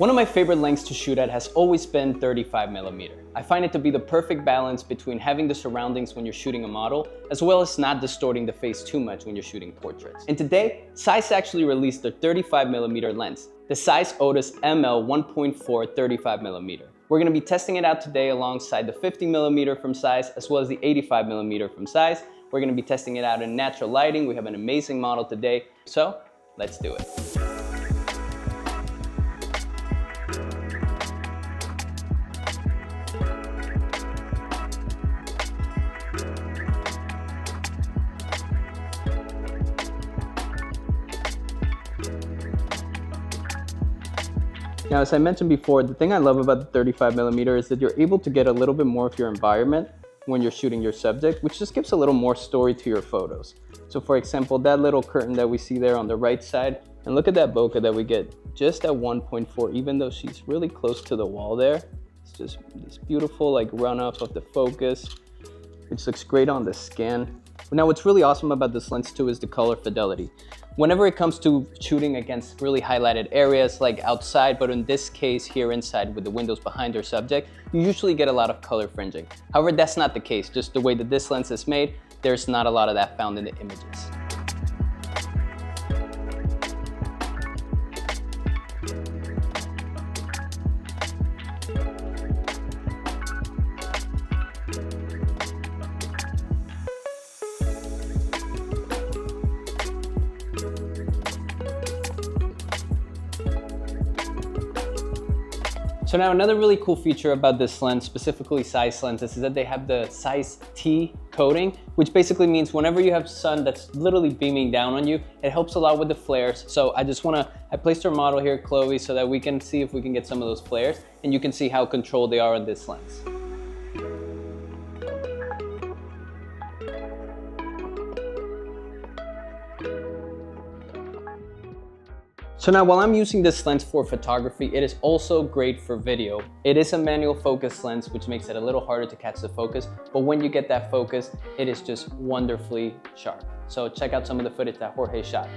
One of my favorite lengths to shoot at has always been 35mm. I find it to be the perfect balance between having the surroundings when you're shooting a model, as well as not distorting the face too much when you're shooting portraits. And today, ZEISS actually released their 35mm lens, the ZEISS Otus ML 1.4 35mm. We're going to be testing it out today alongside the 50mm from ZEISS, as well as the 85mm from ZEISS. We're going to be testing it out in natural lighting. We have an amazing model today, so let's do it. Now, as I mentioned before, the thing I love about the 35mm is that you're able to get a little bit more of your environment when you're shooting your subject, which just gives a little more story to your photos. So for example, that little curtain that we see there on the right side, and look at that bokeh that we get just at 1.4, even though she's really close to the wall there. It's just this beautiful like runoff of the focus, which looks great on the skin. Now, what's really awesome about this lens too is the color fidelity. Whenever it comes to shooting against really highlighted areas like outside, but in this case here inside with the windows behind our subject, you usually get a lot of color fringing. However, that's not the case. Just the way that this lens is made, there's not a lot of that found in the images. So now another really cool feature about this lens, specifically ZEISS lenses, is that they have the ZEISS T coating, which basically means whenever you have sun that's literally beaming down on you, it helps a lot with the flares. So I placed our model here, Chloe, so that we can see if we can get some of those flares, and you can see how controlled they are on this lens. So now while I'm using this lens for photography, it is also great for video. It is a manual focus lens, which makes it a little harder to catch the focus, but when you get that focus, it is just wonderfully sharp. So check out some of the footage that Jorge shot.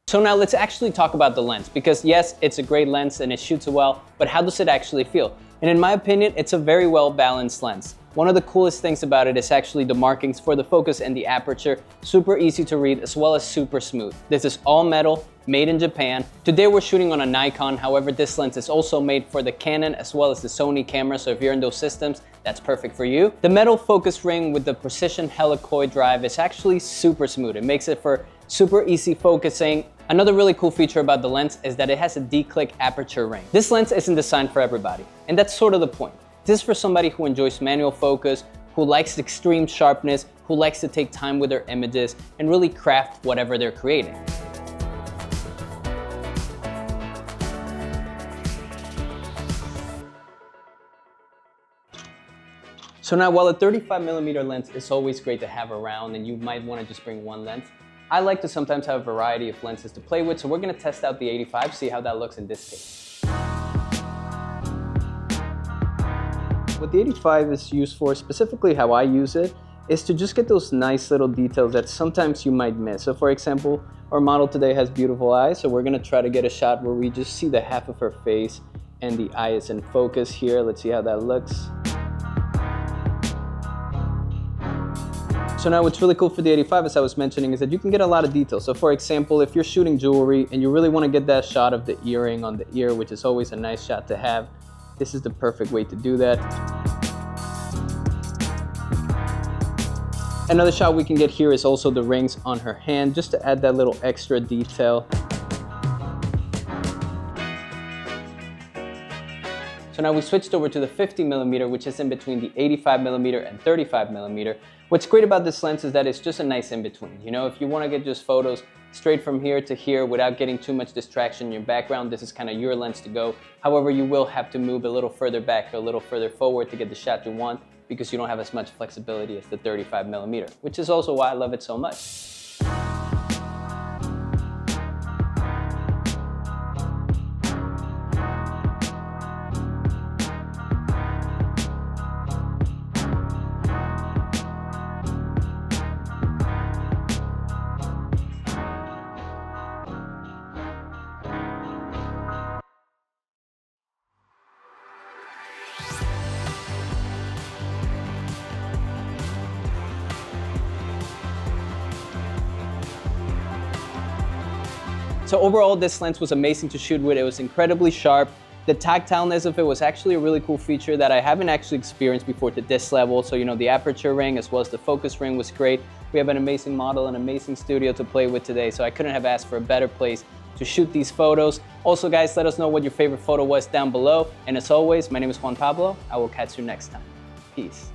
So now let's actually talk about the lens, because yes, it's a great lens and it shoots well, but how does it actually feel? And in my opinion, it's a very well balanced lens. One of the coolest things about it is actually the markings for the focus and the aperture, super easy to read as well as super smooth. This is all metal, made in Japan. Today we're shooting on a Nikon, however this lens is also made for the Canon as well as the Sony camera, so if you're in those systems, that's perfect for you. The metal focus ring with the precision helicoid drive is actually super smooth. It makes it for super easy focusing. Another really cool feature about the lens is that it has a D-click aperture ring. This lens isn't designed for everybody, and that's sort of the point. This is for somebody who enjoys manual focus, who likes extreme sharpness, who likes to take time with their images and really craft whatever they're creating. So now while a 35mm lens is always great to have around and you might want to just bring one lens, I like to sometimes have a variety of lenses to play with, so we're going to test out the 85, see how that looks in this case. What the 85 is used for, specifically how I use it, is to just get those nice little details that sometimes you might miss. So for example, our model today has beautiful eyes, so we're going to try to get a shot where we just see the half of her face and the eye is in focus here. Let's see how that looks. So now what's really cool for the 85, as I was mentioning, is that you can get a lot of details. So for example, if you're shooting jewelry and you really want to get that shot of the earring on the ear, which is always a nice shot to have, this is the perfect way to do that. Another shot we can get here is also the rings on her hand, just to add that little extra detail. So now we switched over to the 50mm, which is in between the 85mm and 35mm. What's great about this lens is that it's just a nice in-between. You know, if you want to get just photos straight from here to here without getting too much distraction in your background. This is kind of your lens to go. However, you will have to move a little further back or a little further forward to get the shot you want because you don't have as much flexibility as the 35mm, which is also why I love it so much. So overall, this lens was amazing to shoot with. It was incredibly sharp. The tactileness of it was actually a really cool feature that I haven't actually experienced before to this level. So, you know, the aperture ring as well as the focus ring was great. We have an amazing model, an amazing studio to play with today. So I couldn't have asked for a better place to shoot these photos. Also, guys, let us know what your favorite photo was down below. And as always, my name is Juan Pablo. I will catch you next time. Peace.